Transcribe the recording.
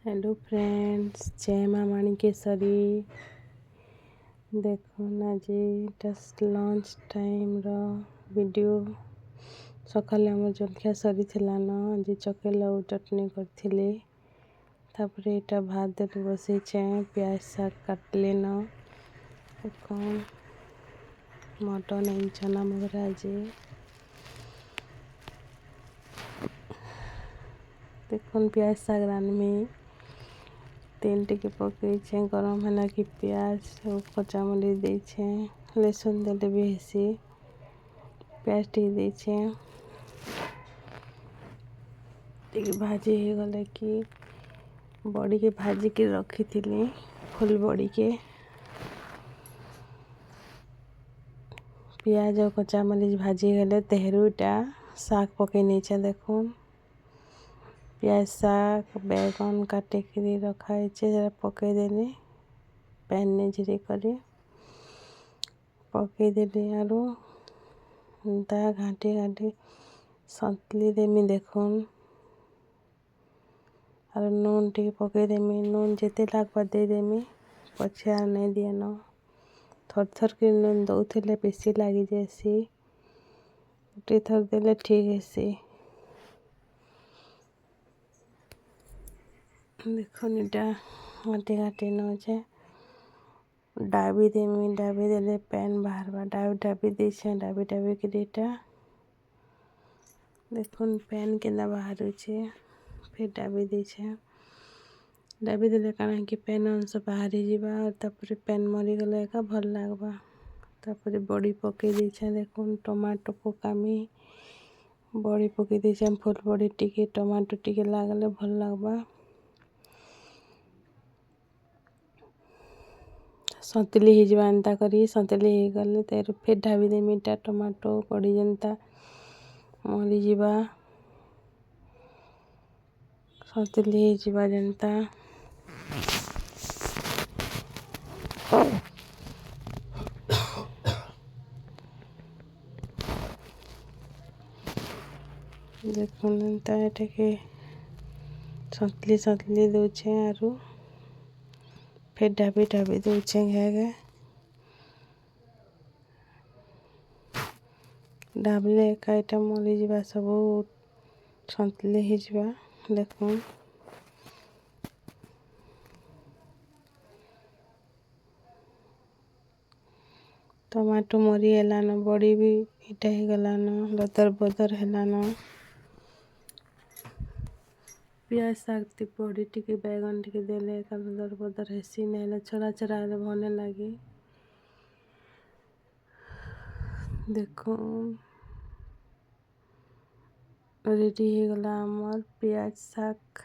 Hello friends, जय माँ माणिकेश्वरी। देखुन आज लंच टाइम वीडियो सकाले आम जलखिया सरी आज चकेल और चटनी करथिले। तापरे एटा भात देले बसैछे, प्याज साग काटले न कौन मटन एंड चना मगरा आज देखुन प्याज साग रानमी तेल टिके पकईछे गरम है कि प्याज और कच्चा मरीच देछे, लहसुन देले भी हेसी, प्याज टिके देछे टिके भाजी हो गले कि बड़ी के भाजी के रखी थी फुल बड़ी के प्याज और कच्चा मरीच भाजी गले तेहरुटा साग पकई नहीं देखुन प्याज साग बैगन काटे कि रखा है पकईदेली पैन ने झिरे कर पकईदेली आरो दा घाटी घाटी सतली देमी देखुन और नून टी पकईदेमी नून जिते लागवा देदेमी पछे आर नहीं दिएन थर थर के नून दौले बेसी लगी जासी गोटे थर देले ठीक है। देखुन इटा घाटी घाटी नौचे डाबी देमी डाबी देले पैन बाहर डाबी डाबी दीछे डाबी डाबी के इटा देखुन पैन के बाहर फिर डाबी दीछे डाबी देले कारण कि पैन अंश बाहर जीवा और तापर पैन मरी गले का भल लागबा तापर बड़ी पकई दीछे देखुन टमाटो पकामी बड़ी पकई दीछे फुल बड़ी टिके टमाटो टिके लागले भल लागबा सतली हिजवा एंता करी सतली ही गले तेरे फिर ढाबी दे मीटा टमाटो बड़ी जनता मरी जीवा सतली हिजवा जनता देखुन एंता एटाके सतली सतली दूचे आरु फिर ढाबी ढाबी दूचे घे ढाबले कईटा मरी जीवा सब सतली हिजवा देखुन टमाटो मरी हेलान बड़ी भी इटा ही गलान लदर बदर हेलान प्याज साग बड़ी टिके बैगन टिके देले लदर बदर हेसी नहीं छोड़ा छोड़ा भले लगी देखुन रेडी हो गला आमर प्याज साग।